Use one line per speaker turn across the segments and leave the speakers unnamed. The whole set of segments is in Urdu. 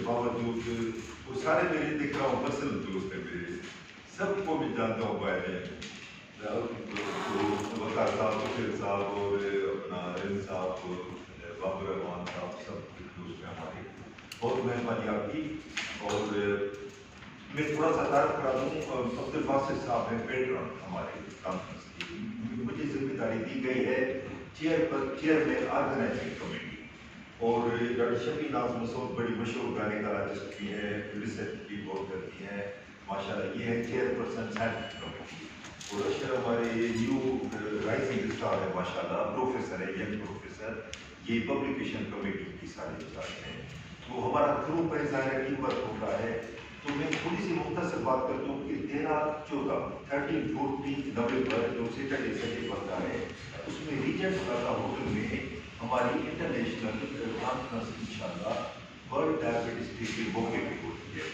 باوجود وہ سارے میرے دیکھ رہا ہوں پرسنل دوست ہیں میرے، سب کو میں جانتا ہوں باہر ہے، وقار صاحب، بشیر صاحب اور اپنا رن صاحب، بابر رحمان صاحب، سب دوست ہیں ہمارے، بہت مہربانی آپ کی۔ اور میں تھوڑا سا تعارف کرا دوں، عبد الباسط صاحب ہیں پیٹرن ہمارے کانفرنس کی، مجھے ذمہ داری دی گئی ہے چیئرمین آرگنائزنگ کمیٹی، اور ڈاکٹر شفیع ناز مسعود بڑی مشہور گانے کا آرٹسٹ کی ہے، ریسرچ کی بہت کرتی ہیں ماشاءاللہ، یہ ہے چیئر پرسن سائنٹفک کمیٹی، اور اشرف ہمارے نیو رائزنگ اسٹار ہے ماشاءاللہ، پروفیسر ہے، ینگ پروفیسر، یہ پبلیکیشن کمیٹی کی سارے انچارج ہیں۔ تو ہمارا گروپ ہے، ظاہر ٹیم ورک ہوتا ہے، تو میں تھوڑی سی مختصر بات کرتا ہوں کہ 13-14 13-14 نومبر جو سیٹرڈے سنڈے پڑتا ہے، اس میں ریجنٹ پلازا ہوٹل میں ہماری انٹرنیشنل کانفرنس انشاءاللہ ورلڈ ڈائبٹیز ڈے کے موقع پہ ہوتی ہے۔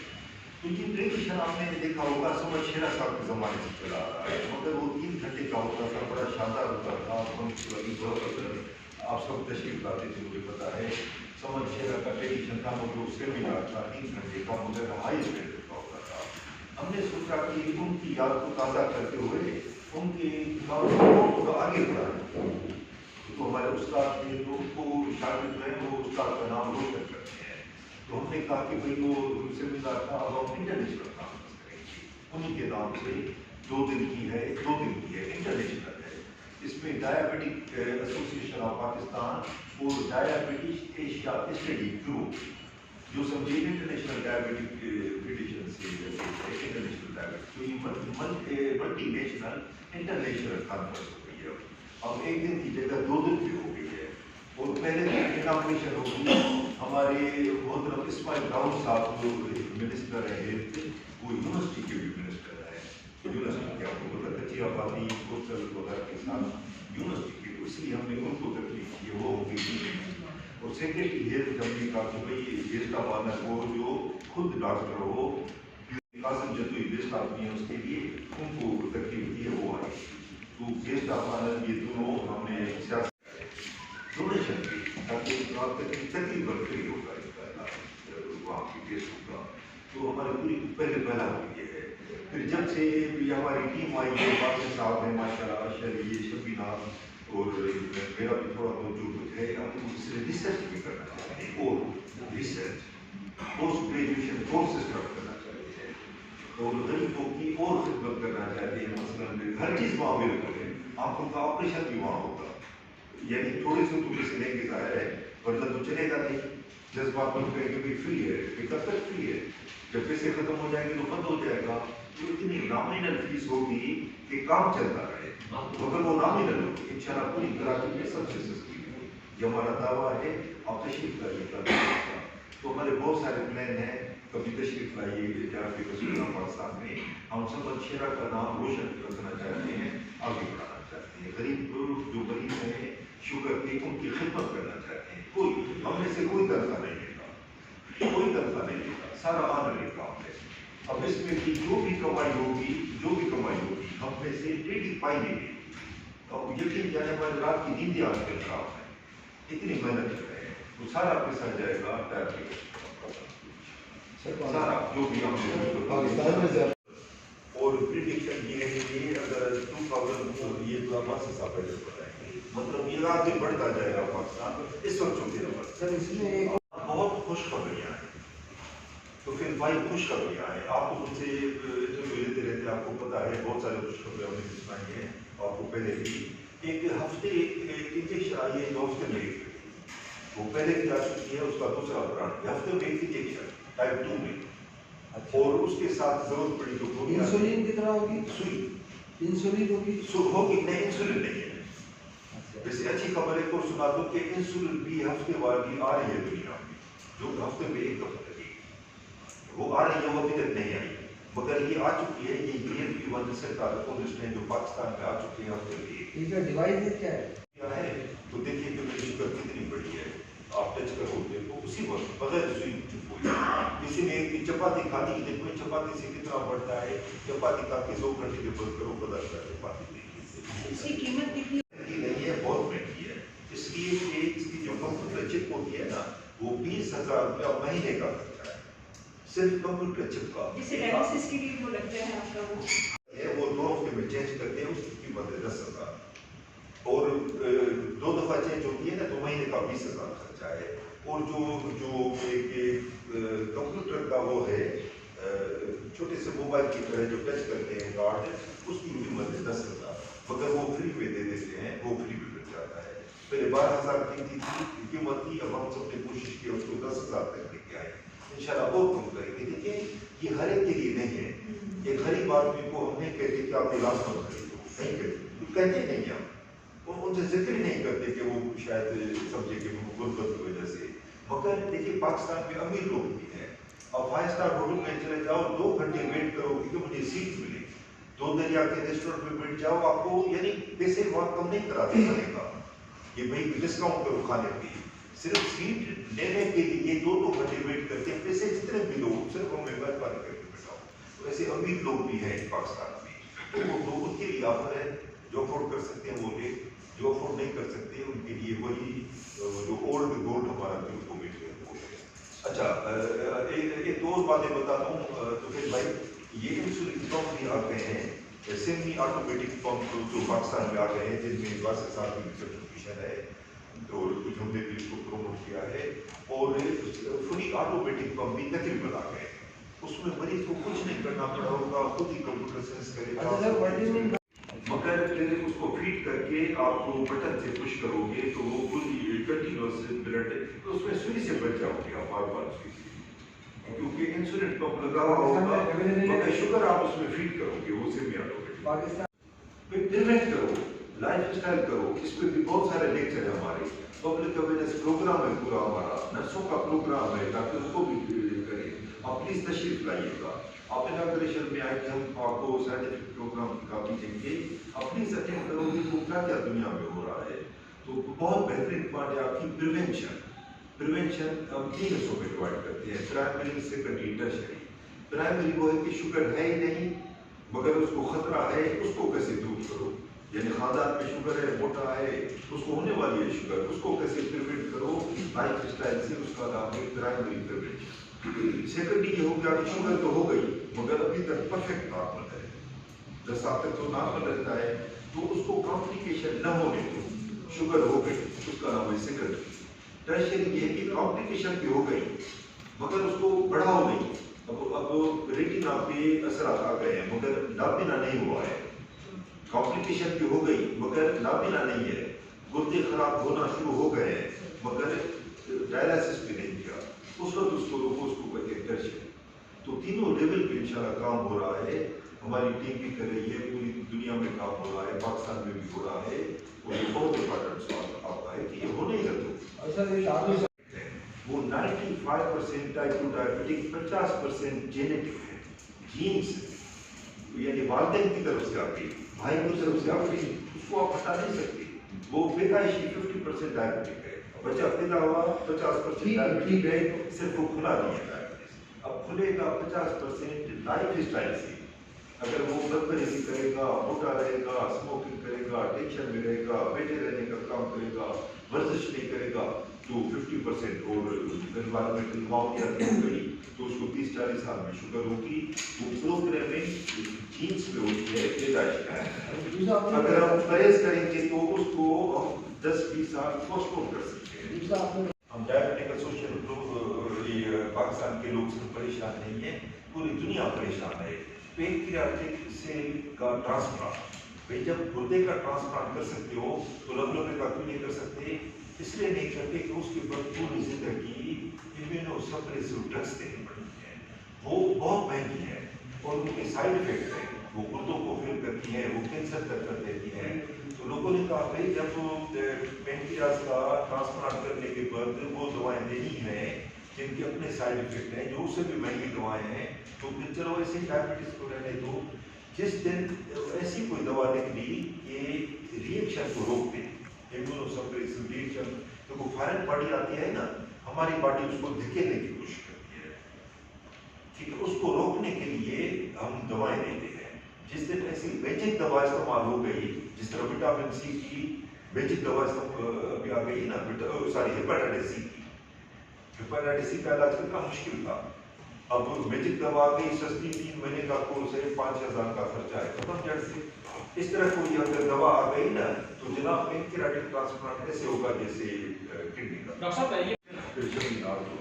تو یہ ٹریڈیشن آپ نے دیکھا ہوگا سمجھ شیرا صاحب کے زمانے سے چلا آ رہا ہے، مگر وہ 3 گھنٹے کا ہوتا تھا، بڑا شاندار ہوتا تھا، آپ سب تشریف لاتے تھے، مجھے پتا ہے، سمجھ شیرا کا ٹریڈیشن تھا، مگر وہ سیمینار تھا 3 گھنٹے کا، مگر ہائی اسٹینڈرڈ کا ہوتا تھا۔ ہم نے سوچا کہ ان کی یاد کو تازہ کرتے ہوئے ان کے کاموں کو آگے بڑھائیں، تو ہمارے استاد نے تو ان کو شاگرد جو ہے وہ استاد کا نام روشن کرتے ہیں، تو ہم نے کہا کہ بھئی وہ سیمینار تھا، اب ہم انٹرنیشنل کانفرنس کریں گے، انہیں کے نام سے 2 دن کی ہے، انٹرنیشنل ہے، اس میں ڈائبٹک ایسوسیشن آف پاکستان اور ڈائبٹک ایشیا اسٹڈی گروپ جو سمجھے انٹرنیشنل ڈائبٹک فیڈریشن سے انٹرنیشنل ڈائبٹک، تو یہ ملٹی نیشنل انٹرنیشنل کانفرنس ہو گئی ہے، اب ایک دن کی جگہ 2 دن کی ہو گئی ہے، اور پہلے دن اناگوریشن ہوگی، ہمارے محترم اسماعیل راؤل صاحب جو منسٹر ہیں ہیلتھ، وہ یونیورسٹی کے بھی منسٹر ہیں، یونیورسٹی کے آپ کو پتہ کچی آبادی کوسٹل وغیرہ کے ساتھ یونیورسٹی کے، اس لیے ہم نے ان کو تکلیف کی، وہ ہوگی، اور سیکرٹری ہیلتھ ہم نے کہا کہ بھئی گیسٹ آف آنر ہو جو خود ڈاکٹر ہو، قاسم جدوئی گیسٹ آف ہیں، اس کے لیے ان کو تکلیف دی ہے، وہ آئے، تو گیسٹ آف آنر یہ دونوں ہم نے سیاست ڈونیشن کی، تاکہ آپ تکلیف برقراری ہوگا وہاں کی گیسٹوں کا، تو ہماری پوری پہلا ہوئی ہے۔ پھر جب سے ہماری ٹیم آئی ہے، باقی صاحب ہیں ماشاءاللہ، اشر یہ شفیع ناز اور میرا بھی تھوڑا بہت جو کچھ ہے، ہم اس سے ریسرچ بھی کرنا چاہتے ہیں، اور ریسرچ پوسٹ گریجویشن کورسز کرنا چاہتے ہیں، اور غریبوں کی اور خدمت کرنا چاہتے ہیں، مثلاً ہر چیز وہاں اویلیبل ہے، آنکھوں کا آپریشن بھی وہاں ہوگا، یعنی تھوڑے سے تو پیسے لیں گے ظاہر ہے، ورنہ تو چلے گا نہیں، جذبات میں کہیں کہ فری ہے، کب تک فری ہے، جب پیسے ختم ہو جائیں گے تو بند ہو جائے گا، تو اتنی نامینل فیس ہوگی کہ کام چلتا رہے، مگر وہ نامینل ہوگی، انشاءاللہ پوری کراچی میں سب سے سستی ہے، یہ ہمارا دعویٰ ہے، آپ تشریف لائیے گا، تو ہمارے بہت سارے پلان ہیں، کبھی تشریف لائیے جناب رسول پاکستان میں، ہم سمجھ شیرا کا نام روشن رکھنا چاہتے ہیں، آگے بڑھانا چاہتے ہیں، غریب لوگ جو غریب ہیں شوگر کے ان کی خدمت کرنا چاہتے ہیں، کوئی ہم میں سے کوئی تنخواہ نہیں لیتا، کوئی تنخواہ نہیں لیتا، سارا آنر کام ہے، اب اس میں بھی جو بھی کمائی ہوگی ہم میں سے ٹیڑھی پائی نہیں گی، اب یقین جانے والے رات کی نیندیں آج کل خراب ہیں، اتنی محنت کر رہے ہیں، وہ سارا پیسہ جائے گا سارا جو بھی ہم نے اور پریڈکشن یہ ہے کہ اگر 2000 یہ تو آپ سے صاحب پہلے بتائیں گے، مطلب یہ آگے بڑھتا جائے گا پاکستان، اس وقت چونکہ نمبر سر اس میں بہت خوشخبریاں ہیں، تو پھر بھائی خوشخبریاں ہیں، آپ کو مجھ سے انٹرویو لیتے رہتے، آپ کو پتا ہے بہت سارے خوشخبریاں ہم نے سنائی ہیں آپ کو پہلے بھی، ایک ہفتے انجیکشن آئی ہے جو ہفتے میں ایک، وہ پہلے کی آ چکی ہے، اس کا دوسرا برانڈ ہفتے میں ایک انجیکشن ٹائپ 2 میں، اور اس کے ساتھ ضرورت پڑی تو
انسولین کتنا ہوگی؟
سوئی
انسولین
ہوگی نہیں، انسولین نہیں ہے، ویسے اچھی خبر ایک اور سنا دو کہ انسولین بھی ہفتے والی آ رہی ہے دنیا میں، جو ہفتے میں ایک دفعہ لگی وہ آ رہی ہے، وہ ابھی تک نہیں آئی، مگر یہ آ چکی ہے، یہ GLP-1 ریسپٹر اگونسٹ ہیں جو پاکستان میں آ چکے ہیں ہفتے میں ایک،
یہ کا ڈیوائس کیا ہے؟
تو دیکھیے کہ میری شوگر کتنی بڑی ہے، آپ ٹچ کرو گے تو اسی وقت بغیر سوئی چپ ہو جائے، کسی نے ایک چپاتی کھانی ہے، دیکھو چپاتی سے کتنا بڑھتا ہے، چپاتی کھا کے 2 گھنٹے کے بعد کرو پتا چلا چپاتی دیکھیے،
اس کی قیمت کتنی
نہیں ہے، بہت مہنگی ہے، اس لیے کہ اس کی جو کمپیوٹر چپ ہوتی ہے نا وہ 20,000 روپیہ مہینے کا خرچہ ہے، صرف کمپیوٹر چپ کا
جسے ڈائلسس کے لیے وہ لگتا ہے آپ کا
وہ 2 ہفتے میں چینج کرتے ہیں، اس کی قیمت ہے 10,000 اور 2 دفعہ چینج ہوتی ہے نا 2 مہینے کا 20,000 خرچہ ہے. اور جو کمپیوٹر کا وہ ہے چھوٹے سے موبائل کی طرح جو ٹچ کرتے ہیں کارڈ، اس کی قیمت ہے 10,000 مگر وہ فری میں دے دیتے ہیں، وہ فری میں مل جاتا ہے. پہلے 12,000 کی قیمت تھی، اب ہم سب نے کوشش کی اس کو 10,000 تک لے کے آئے. انشاءاللہ اور کم کریں گے. دیکھیں یہ ہر ایک کے لیے نہیں ہے. ایک غریب آدمی کو ہم نہیں کہتے کہ آپ علاج مت خریدو، نہیں کہتے نہیں ہم ان سے ذکر ہی نہیں کرتے کہ وہ شاید سمجھے کہ غربت کی وجہ سے. مگر دیکھیے پاکستان میں امیر لوگ بھی ہیں. اب 5 اسٹار ہوٹل میں چلے جاؤ 2 گھنٹے ویٹ کرو کہ مجھے سیٹ ملے. 2 دریا کے ریسٹورینٹ میں بیٹھ جاؤ، آپ کو یعنی پیسے وہاں کم نہیں کراتے کھانے کا کہ بھائی ڈسکاؤنٹ کرو کھانے کی. صرف سیٹ لینے کے لیے 2 گھنٹے ویٹ کرتے ہیں. پیسے جتنے بھی دو صرف ہمیں مہربانی کر کے بتاؤ. تو ایسے امیر لوگ بھی ہیں پاکستان میں، تو ان کے لیے آفر ہے. جو افورڈ کر سکتے ہیں وہ لے، جو افورڈ نہیں کر سکتے ان کے لیے وہی جو اولڈ گولڈ ہمارا جو کو مل گیا وہ ہے. اچھا ایک دو باتیں بتاتا ہوں. تو پھر بھائی یہ انسولین پمپ بھی آ گئے ہیں، سیمی آٹومیٹک پمپ جو پاکستان میں آ گئے ہیں، جن میں 12 سال کی سرٹیفکیشن ہے اور کچھ ہم نے بھی اس کو پروموٹ کیا ہے. اور فلی آٹومیٹک پمپ بھی تقریباً آ گئے ہیں. اس میں مریض کو کچھ نہیں کرنا پڑا ہوگا، خود ہی کمپیوٹر سینس کرے گا. مگر پھر اس کو فیڈ کر کے آپ کو بٹن سے پش کرو گے تو وہ خود ہی کنٹینیوس بلڈ تو اس میں سوئی سے بچ جاؤ گے آپ بار بار سوئی سے، کیونکہ انسولین پمپ لگا ہوا ہوگا مگر شوگر آپ اس میں فیڈ کرو گے وہ سیمی آٹومیٹک. پھر پریونٹ کرو، لائف اسٹائل کرو. اس پہ بھی بہت سارے لیکچر ہیں ہمارے. پبلک اویئرنیس پروگرام ہے پورا ہمارا، نرسوں کا پروگرام ہے تاکہ اس کو بھی کریں. آپ پلیز تشریف لائیے گا. آپ اناگوریشن میں آئے کہ ہم آپ کو سائنٹیفک پروگرام کی کاپی دیں گے. آپ پلیز اٹینڈ کرو گے تو کیا کیا دنیا میں ہو رہا ہے. تو بہت بہترین پارٹ ہے آپ کی پریونشن ہم 3 حصوں میں ڈیوائڈ کرتے ہیں، پرائمری، سیکنڈری، ٹرشری. پرائمری وہ ہے کہ شوگر ہے ہی نہیں مگر اس کو خطرہ ہے، اس کو کیسے دور کرو. یعنی خاندان میں شوگر ہے، موٹا ہے، اس کو ہونے والی ہے شوگر، اس کو کیسے پریونٹ کرو لائف اسٹائل سے. اس کا نام ہے پرائمری پریونشن. سیکنڈری یہ ہو گیا کہ شوگر تو ہو گئی مگر ابھی تک پرفیکٹ نارمل ہے، 10 سال تک تو نارمل رہتا ہے، تو اس کو کمپلیکیشن نہ ہونے دو. شوگر ہو گئی اس کا نام ہے سیکنڈری. ٹرشری یہ کہ کمپلیکیشن بھی ہو گئی مگر اس کو بڑھاؤ نہیں. اب ریٹنا پہ اثرات آ گئے ہیں مگر نابینا نہیں ہوا ہے. کمپلیکیشن بھی ہو گئی مگر نابینا نہیں ہے. گردے خراب ہونا شروع ہو گئے ہیں مگر ڈائلسس بھی نہیں کیا. اس وقت اس کو روکو، اس کو کہتے ہیں ٹرشری. تو تینوں لیول پہ انشاءاللہ کام ہو رہا ہے. ہماری ٹیم بھی کر رہی ہے، پوری دنیا میں کام ہو رہا ہے، پاکستان میں بھی ہو رہا ہے. اور یہ بہت امپورٹنٹ سوال آپ کا ہے کہ یہ ہونے ہی رکھو. وہ 95% ٹائپ 2 ڈائبٹک، 50% جینیٹک ہے، جینس یعنی والدین کی طرف سے آتی، بھائی کی طرف سے آتی، اس کو آپ ہٹا نہیں سکتے. وہ پیدائشی 50% ڈائبٹک ہے. بچہ پیدا ہوا 50% ڈائبٹک ہے، صرف وہ کھلا نہیں ہے ڈائبٹس. اب کھلے گا 50% لائف اسٹائل سے. اگر وہ بدپرہیزی کرے گا، موٹا رہے گا، اسموکنگ کرے گا، ٹینشن میں رہے گا، بیٹھے رہنے کا کام کرے گا، ورزش نہیں کرے گا تو 50% اور انوائرمنٹل ماحولیات ہو گئی تو اس کو 30-40 سال میں شوگر ہوگی. وہ پروگرامنگ جینس میں ہوتی ہے، پیدائش کا ہے. اگر ہم پرہیز کریں گے تو اس کو ہم 10-20 سال پوسٹپون کر سکتے ہیں. ہم ڈائبٹک ایسوسیشن پاکستان کے لوگ صرف پریشان نہیں ہیں، پوری دنیا پریشان ہے. پینکریاٹک سیل کا ٹرانسپلانٹ، بھائی جب گردے کا ٹرانسپلانٹ کر سکتے ہو تو لبے کا کیوں نہیں کر سکتے؟ اس لیے نہیں کرتے کہ اس کے بعد پوری زندگی امیونو سپریسو ڈرگس دینی پڑتی ہیں. وہ بہت مہنگی ہیں اور ان کے سائڈ افیکٹ ہیں. وہ گردوں کو فیل کرتی ہیں، وہ کینسر تک کر دیتی ہیں. تو لوگوں نے کہا بھائی جب پینکریاس کا ٹرانسپلانٹ کرنے کے بعد وہ دوائیں دینی ہیں جن کے اپنے سائڈ افیکٹ ہیں، جو اس سے بھی مہنگی دوائیں ہیں، تو پھر چلو ایسے ڈائبٹیز کو رہنے دو. جس دن ایسی کوئی دوا نکلی کہ ری ایکشن کو روک دے، امیونو سپریسو ری ایکشن، تو وہ فارن باڈی آتی ہے نا، ہماری باڈی اس کو دھکیلنے کی کوشش کرتی ہے. ٹھیک ہے، اس کو روکنے کے لیے ہم دوائیں دیتے ہیں. جس دن ایسی بیجک دوا استعمال ہو گئی، جس طرح وٹامن سی کی بیجک دوا ابھی آ گئی نا، ساری ہیپاٹائٹس سی کی. ہیپاٹائٹس سی کا علاج کتنا مشکل تھا اب میجک دوا آ گئی سستی 3 مہینے کا کورس ہے 5,000 کا خرچہ ہے ختم جڑ سے. اس طرح کوئی اگر دوا آ گئی نا تو جناب پینکریاٹک ٹرانسپلانٹ ایسے ہوگا جیسے کڈنی کا.
ڈاکٹر صاحب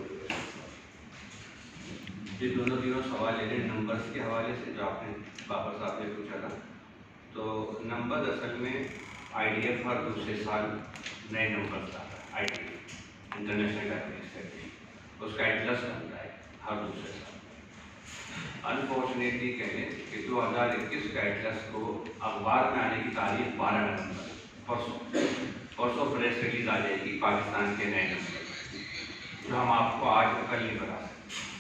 یہ دونوں سوال لے لیں نمبرز کے حوالے سے جو آپ نے بابر صاحب نے پوچھا تھا. تو نمبر اصل میں آئی ڈی ایف ہر دوسرے سال نئے نمبر لاتا ہے. I D F international diagnostic اس کا ایٹلس بنتا ہے ہر دوسرے سال. انفارچونیٹلی کہیں کہ 2021 کا ایٹلس کو اخبار میں آنے کی تاریخ 12 نومبر پرسوں پریس ریلیز آ جائے گی پاکستان کے نئے نمبر جو ہم آپ کو آج کل نہیں بتا سکتے.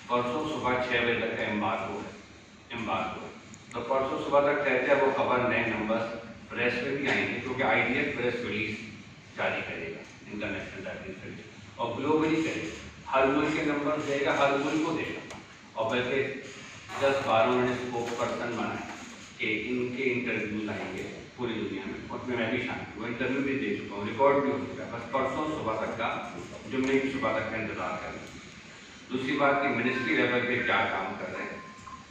پرسوں صبح 6 بجے تک کا امبارگو ہے. تو پرسوں صبح تک کہتے ہیں وہ خبر نئے نمبر پریس پہ بھی آئیں گے کیونکہ I D F press release جاری کرے گا انٹرنیشنل ڈائگنوسٹک اور گلوبلی کرے گا. ہر ملک کے نمبر دے گا, ہر ملک کو دے گا. اور بلکہ 10-12 نے اسپوک پرسن بنائے کہ ان کے انٹرویوز آئیں گے پوری دنیا میں. اس میں بھی شامل, وہ انٹرویو بھی دے چکا ہوں, ریکارڈ بھی ہو چکا ہے. بس پرسوں صبح تک کا جمعے کی صبح تک کا انتظار کریں. دوسری بات کہ منسٹری لیول پہ کیا کام کر رہے ہیں,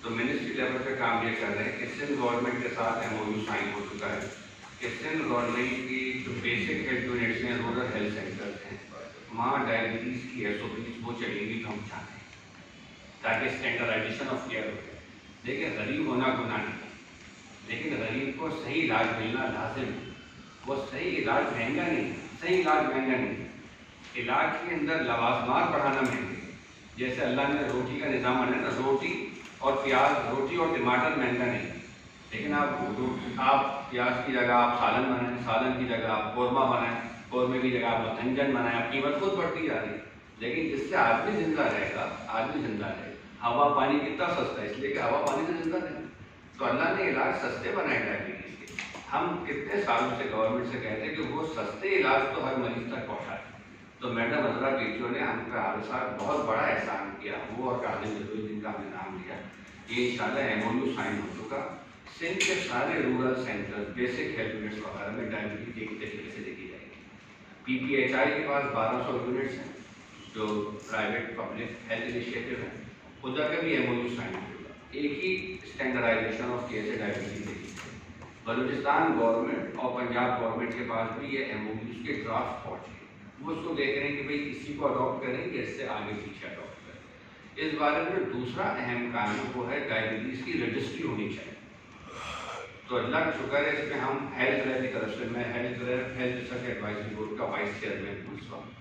تو منسٹری لیول پہ کام یہ کر رہے ہیں کہ سندھ گورنمنٹ کے ساتھ ایم او یو سائن ہو چکا ہے کہ سندھ گورنمنٹ کی جو بیسک ہیلتھ یونٹس ہیں, رورل ہیلتھ سینٹرز ہیں, وہاں ڈائبٹیز کی ایس او پیز وہ چلیں گی جو ہم چاہتے ہیں تاکہ اسٹینڈرڈائزیشن آف کیئر ہو. دیکھیں غریب ہونا گناہ نہیں, لیکن غریب کو صحیح علاج ملنا لازم ہے. وہ صحیح علاج مہنگا نہیں, صحیح علاج مہنگا نہیں. علاج کے اندر لوازمات بڑھانا مہنگا. جیسے اللہ نے روٹی کا نظام بنایا نا, روٹی اور پیاز, روٹی اور ٹماٹر مہنگا نہیں, لیکن آپ پیاز کی جگہ آپ سالن بنائیں, سالن کی جگہ آپ قورمہ بنائیں, قورمے کی جگہ آپ متھنجن بنائیں, آپ قیمت خود بڑھتی جا رہی ہے. لیکن جس سے آدمی زندہ رہے گا, آدمی زندہ رہے گا. ہوا پانی کتنا سستا ہے, اس لیے کہ ہوا پانی سے زندہ رہے. تو اللہ نے علاج سستے بنائے ڈائبٹیز کے. ہم کتنے سالوں سے گورنمنٹ سے کہتے ہیں کہ وہ سستے علاج تو ہر مریض تک پہنچائے. تو میڈم عذرا ٹیچروں نے ہم پہ ہر سال بہت بڑا احسان کیا, وہ اور کاظم جدوئی جن کا ہم نے نام لیا. یہ انشاءاللہ ایم او یو سائن ہو چکا. سندھ کے سارے rural centre basic health units وغیرہ میں ڈائبٹیز ایک طریقے سے دیکھی جائے گی. پی پی ایچ آئی کے پاس 1200 یونٹس ہیں جو پرائیویٹ پبلک ہیلتھ انیشیٹو ہیں, ادھر کا بھی ایم او یو سائن ہوگا. ایک ہی اسٹینڈرڈائزیشن آف کیئر سے ڈائبٹیز دیکھی جائے گی. بلوچستان گورنمنٹ اور پنجاب گورنمنٹ کے پاس بھی یہ ایم او یوز کے ڈرافٹ پہنچے. وہ اس کو دیکھ رہے ہیں کہ بھئی کسی کو اڈاپٹ کریں کہ اس سے آگے پیچھے اڈاپٹ کریں. اس بارے میں دوسرا اہم کام وہ ہے ڈائبٹیز کی رجسٹری ہونی چاہیے. تو اللہ کا شکر ہے اس میں ہم ہیلتھ ویئر کی طرف سے, میں ہیلتھ ریسرچ ایڈوائزری بورڈ کا وائس چیئرمین ہوں اس وقت.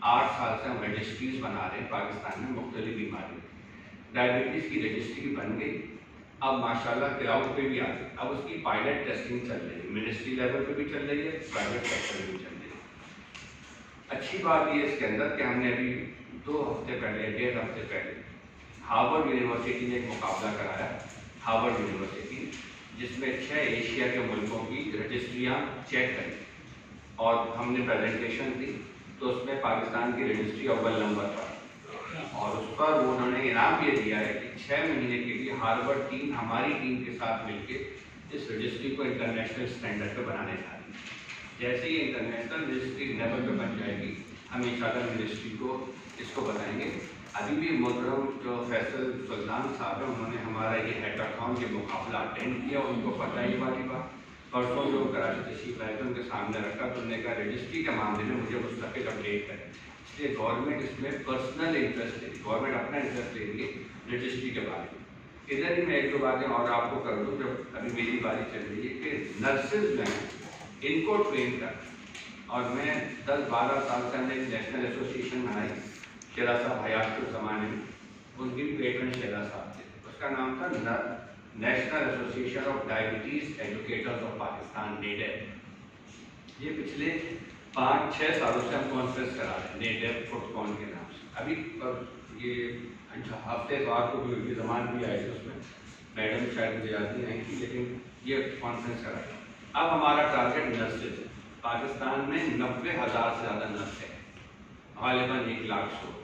8 سال سے ہم رجسٹریز بنا رہے ہیں پاکستان میں مختلف بیماریوں. ڈائبٹیز کی رجسٹری بن گئی, اب ماشاءاللہ کلاؤڈ پہ بھی آ گئی. اب اس کی پائلٹ ٹیسٹنگ چل رہی ہے, منسٹری لیول پہ بھی چل رہی ہے, پرائیویٹ سیکٹر میں بھی چل رہی ہے. اچھی بات یہ اس کے اندر کہ ہم نے ابھی 2 ہفتے پہلے, 1.5 ہفتے پہلے ہارورڈ یونیورسٹی نے ایک مقابلہ کرایا. ہارورڈ یونیورسٹی جس میں 6 ایشیا کے ملکوں کی رجسٹریاں چیک کریں اور ہم نے پریزنٹیشن دی, تو اس میں پاکستان کی رجسٹری اول نمبر پر. اور اس پر انہوں نے انعام یہ دیا ہے کہ 6 مہینے کے لیے ہارورڈ ٹیم ہماری ٹیم کے ساتھ مل کے اس رجسٹری کو انٹرنیشنل اسٹینڈرڈ پہ بنانے جا رہی ہے. جیسے ہی انٹرنیشنل رجسٹری لیول پہ بن جائے گی ہم انشاءاللہ منسٹری کو اس کو بتائیں گے. ابھی بھی محترم جو فیصل سلطان صاحب ہیں انہوں نے ہمارا یہ ہیکاتھون کے مقابلہ اٹینڈ کیا, ان کو پتہ ہی والی بات. پرسوں جو کراچی تشریف لائے تھے ان کے سامنے رکھا تو انہوں نے کہا رجسٹری کے معاملے میں مجھے مستقل اپڈیٹ کریں. اس لیے گورنمنٹ اس میں پرسنل انٹرسٹ لے, گورنمنٹ اپنا انٹرسٹ لے گی رجسٹری کے بارے میں. ادھر ہی میں 1-2 باتیں اور آپ کو کر دوں. جب ابھی میری باری چل رہی ہے کہ نرسز جو ہیں ان کو ٹرین کر, اور میں 10-12 سال سے ہم نے ایک نیشنل ایسوسیشن بنائی شیرا صاحب حیات کے زمانے میں, ان کی پیٹرن شیرا صاحب تھے. اس کا نام تھا national association of diabetes educators of Pakistan, NADEP. یہ پچھلے 5-6 سالوں سے ہم کانفرنس کرا رہے ہیں نیڈیپ فوڈ کون کے نام سے. ابھی یہ ہفتے بعد کو بھی زمان بھی آئے تھے, اس میں میڈم شاید مجھے یاد نہیں آئی تھی, لیکن یہ کانفرنس کرا رہے ہیں. اب ہمارا ٹارگیٹ نرسز ہے. پاکستان میں 90,000 سے زیادہ نرس ہیں, غالباً 100,000.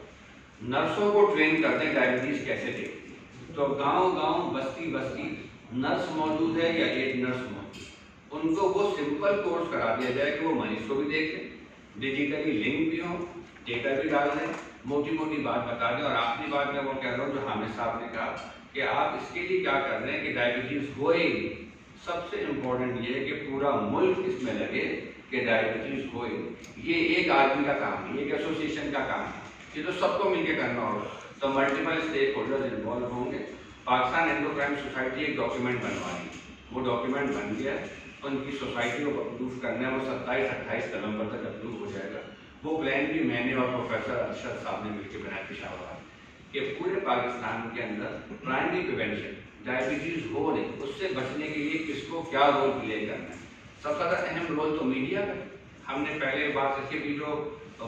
نرسوں کو ٹرین کرتے ہیں ڈائبٹیز کیسے دیکھتی ہے. تو گاؤں گاؤں بستی بستی نرس موجود ہے یا ایک نرس موجود ہے, ان کو وہ سمپل کورس کرا دیا جائے کہ وہ مریض کو بھی دیکھ لیں, ڈیجیٹلی لنک بھی ہو, ڈیٹا بھی ڈال دیں, موٹی موٹی بات بتا دیں، اور آخری بات میں وہ کہہ رہا ہوں جو حامد صاحب نے کہا کہ آپ اس کے لیے کیا کر رہے ہیں کہ ڈائبٹیز ہوئے ہی، سب سے امپورٹنٹ یہ ہے کہ پورا ملک اس میں لگے کہ ڈائبٹیز ہوئے. یہ ایک آدمی کا کام ہے، ایک ایسوسیشن کا کام ہے، یہ تو سب کو مل کے کرنا ہوگا. تو ملٹیپل اسٹیک ہولڈرز انوالو ہوں گے. پاکستان اینڈوکرائن سوسائٹی ایک ڈاکیومنٹ بنوانی ہے، وہ ڈاکیومنٹ بن گیا ہے، ان کی سوسائٹی کو اپروو کرنا ہے، وہ 27-28 نومبر تک اپروو ہو جائے گا. وہ پلان بھی میں نے اور پروفیسر ارشد صاحب نے مل کے بنایا پشاور کہ پورے پاکستان کے اندر پرائمری پریونشن، ڈائبٹیز ہو نہیں، اس سے بچنے کے لیے کس کو کیا رول پلے کرنا ہے. سب سے زیادہ اہم رول تو میڈیا کا. ہم نے پہلے بات رکھی بھی جو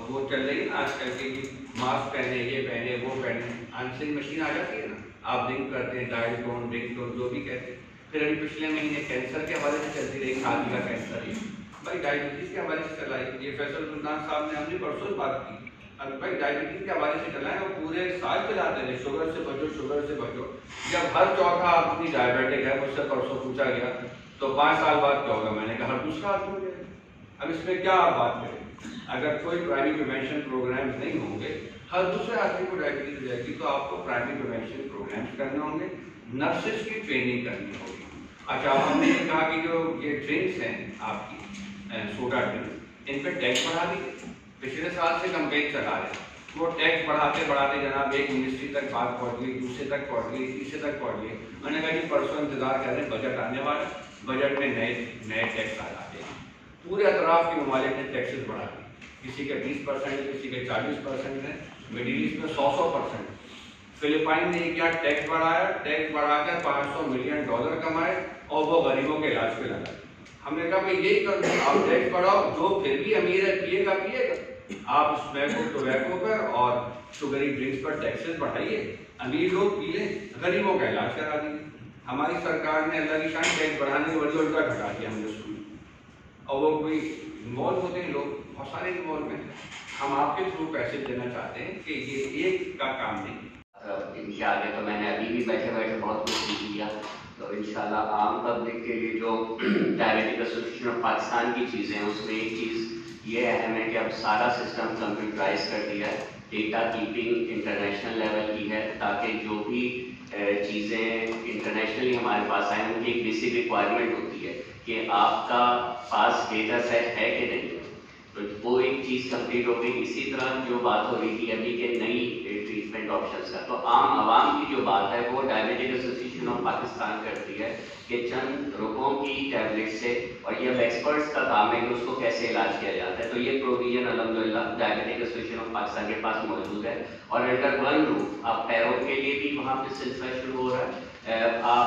وہ چل رہی ہے نا آج کل کی، ماسک پہنے، یہ پہنے، وہ پہنے، آنسرنگ مشین آ جاتی ہے نا، آپ لنک کرتے ہیں ڈائل ٹون، رنگ ٹون، جو بھی کہتے ہیں. پھر ابھی پچھلے مہینے کینسر کے حوالے سے چلتی رہی، شادی کا کینسر، یہ بھائی ڈائبٹیز کے حوالے سے چلائی. یہ فیصل سلطان صاحب نے ہم نے پرسوں بات کی، اب بھائی ڈائبٹیز کے حوالے سے چلائیں، اور پورے سال چلاتے رہے، شوگر سے بچو، شوگر سے بچو. جب ہر چوتھا آدمی ڈائبیٹک ہے، مجھ سے پرسوں پوچھا گیا تو 5 سال بعد کیا ہوگا؟ میں نے کہا ہر دوسرا آدمی ہو جائے گا. اب اس میں کیا آپ بات کریں؟ اگر کوئی پرائمری پریونشن پروگرامز نہیں ہوں گے، ہر دوسرے آدمی کو ڈائبٹیز ہو جائے گی، تو آپ کو پرائمری پریونشن پروگرامز کرنے ہوں گے، نرسز کی ٹریننگ کرنی ہوگی. اچھا، ہم نے کہا کہ جو یہ ڈرنکس ہیں آپ کی سوڈا ڈرنک، ان پہ ٹیکس بڑھا دیجیے. پچھلے سال سے کمپین چلا رہے ہیں، وہ ٹیکس بڑھاتے بڑھاتے جناب ایک منسٹری تک بات پہنچ گئی، دوسرے تک پہنچ گئی، تیسرے تک پہنچ گئی. میں نے کہا جی پرسوں انتظار کر رہے ہیں، بجٹ آنے والا، بجٹ میں نئے ٹیکس آ جاتے ہیں. پورے اطراف کے ممالک نے ٹیکسز بڑھا دی، کسی کے 20%، کسی کے 40% ہیں، مڈل ایسٹ میں 100%. فلپائن نے کیا ٹیکس بڑھایا، ٹیکس بڑھا کر $500 ملین کمائے اور وہ غریبوں کے علاج پہ لگا. ہم نے کہا بھائی یہی کر دو، آپ ٹیکس بڑھاؤ، جو پھر بھی امیر ہے پیے گا، آپ ٹوبیکو پر اور شوگری ڈرنکس پر ٹیکسز بڑھائیے، امیر لوگ پی لیں، غریبوں کا علاج کرا دیجیے. ہماری سرکار نے اللہ کی شان ٹیکس بڑھانے کے وجہ الٹا گھٹا دیا ہم نے سن. اور وہ کوئی انوالو ہوتے ہیں لوگ، بہت سارے انوالومنٹ ہیں. ہم آپ کے تھرو پیسے دینا چاہتے ہیں کہ یہ ایک کا کام نہیں.
ان کے آگے تو میں نے ابھی بھی بیٹھے بیٹھے بہت کچھ سیکھ لیا. تو انشاءاللہ عام پبلک کے لیے جو ڈائبٹک ایسوسیشن آف پاکستان کی چیزیں ہیں، اس میں ایک چیز یہ اہم ہے کہ اب سارا سسٹم کمپیوٹرائز کر دیا ہے. ڈیٹا کیپنگ انٹرنیشنل لیول کی ہے، تاکہ جو بھی چیزیں انٹرنیشنلی ہمارے پاس آئیں، ان کی ایک بیسک ریکوائرمنٹ ہوتی ہے کہ آپ کا پاس ڈیٹا سیٹ ہے کہ نہیں. تو وہ ایک چیز کمپلیٹ ہو گئی. اسی طرح جو بات ہو رہی تھی ابھی کہ نئی ٹریٹمنٹ آپشنس کا، تو عام عوام کی جو بات ہے وہ ڈائبٹک ایسوسیشن آف پاکستان کرتی ہے کہ چند روپوں کی ٹیبلٹ سے، اور یہ ایکسپرٹس کا کام ہے کہ اس کو کیسے علاج کیا جاتا ہے. تو یہ پروویژن الحمدللہ ڈائبٹک ایسوسیشن آف پاکستان کے پاس موجود ہے. اور انڈر ون روف اب پیروں کے لیے بھی وہاں پہ سلسلہ شروع ہو رہا ہے.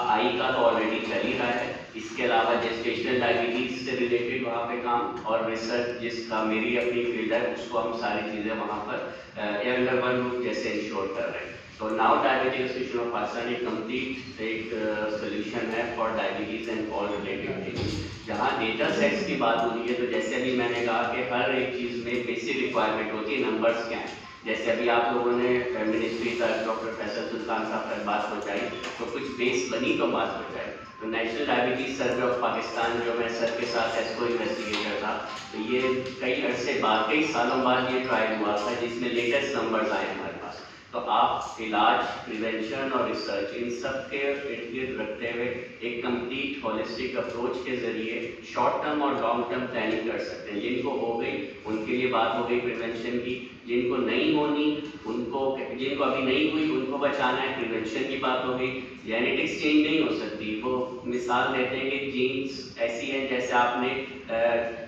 آئی کا تو آلریڈی چل ہی رہا ہے. اس کے علاوہ جسٹیشنل ڈائبٹیز سے ریلیٹڈ وہاں پہ کام اور ریسرچ، جس کا میری اپنی فیلڈ ہے، اس کو ہم ساری چیزیں وہاں پر انڈر ون روف جیسے انشور کر رہے ہیں. تو now diabetic association of Pakistan ایک کمپلیٹ ایک سولوشن ہے for diabetes and all related things. جہاں ڈیٹا سیٹس کی بات ہو رہی ہے، تو جیسے ابھی میں نے کہا کہ ہر ایک چیز میں بیسک ریکوائرمنٹ ہوتی ہے، نمبرس کیا ہیں. جیسے ابھی آپ لوگوں نے منسٹری تک ڈاکٹر فیصل سلطان صاحب تک بات پہنچائی، تو کچھ بیس بنی تو بات پہنچائی. تو national diabetes survey of Pakistan, جو میں سر کے ساتھ ایسکو انویسٹیگیٹر تھا، تو یہ کئی عرصے بعد، کئی سالوں بعد یہ ٹرائل ہوا تھا، جس میں لیٹسٹ نمبرز آئے ہمارے پاس. تو آپ علاج، پریونشن اور ریسرچ ان سب کے ارد گرد رکھتے ہوئے ایک کمپلیٹ ہولسٹک اپروچ کے ذریعے شارٹ ٹرم اور لانگ ٹرم پلاننگ کر سکتے ہیں. جن کو ہو گئی ان کے لیے بات ہو گئی پریونشن کی، جن کو نہیں ہونی ان کو، جن کو ابھی نہیں ہوئی ان کو بچانا ہے، پریونشن کی بات ہو گئی. جینیٹکس چینج نہیں ہو سکتی. وہ مثال دیتے ہیں کہ جینس ایسی ہیں جیسے آپ نے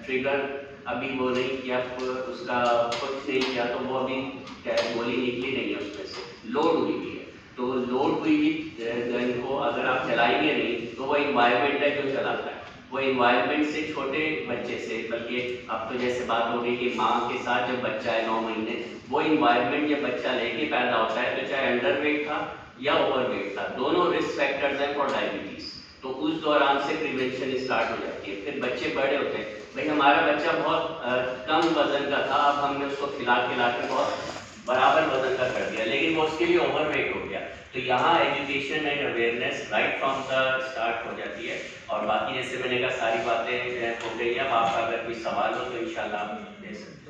ٹریگر ابھی وہ نہیں کیا، اس کا کچھ نہیں کیا، تو وہ ابھی گولی نکلی نہیں ہے اس میں سے، لوڈ ہوئی ہوئی ہے. تو لوڈ ہوئی ہوئی گن کو اگر آپ چلائیں گے نہیں، تو وہ انوائرمنٹ ہے جو چلاتا ہے. وہ انوائرمنٹ سے چھوٹے بچے سے، بلکہ اب تو جیسے بات ہو گئی کہ ماں کے ساتھ جب بچہ ہے 9 مہینے، وہ انوائرمنٹ جب بچہ لے کے پیدا ہوتا ہے، تو چاہے انڈر ویٹ تھا یا اوور ویٹ تھا، دونوں رسک فیکٹرز ہیں فار ڈائبٹیز. تو اس دوران سے پریونشن اسٹارٹ ہو جاتی ہے. پھر بچے بڑے ہوتے ہیں، بھائی ہمارا بچہ بہت کم وزن کا تھا، اب ہم نے اس کو کھلا کے بہت برابر وزن کا کر دیا، لیکن وہ اس کے لیے اوور ویٹ ہو گیا. تو یہاں education and awareness right from the start ہو جاتی ہے. اور باقی جیسے میں نے کہا ساری باتیں ہو گئی ہیں. اب آپ کا اگر کوئی سوال ہو تو انشاءاللہ آپ دے سکتے ہیں.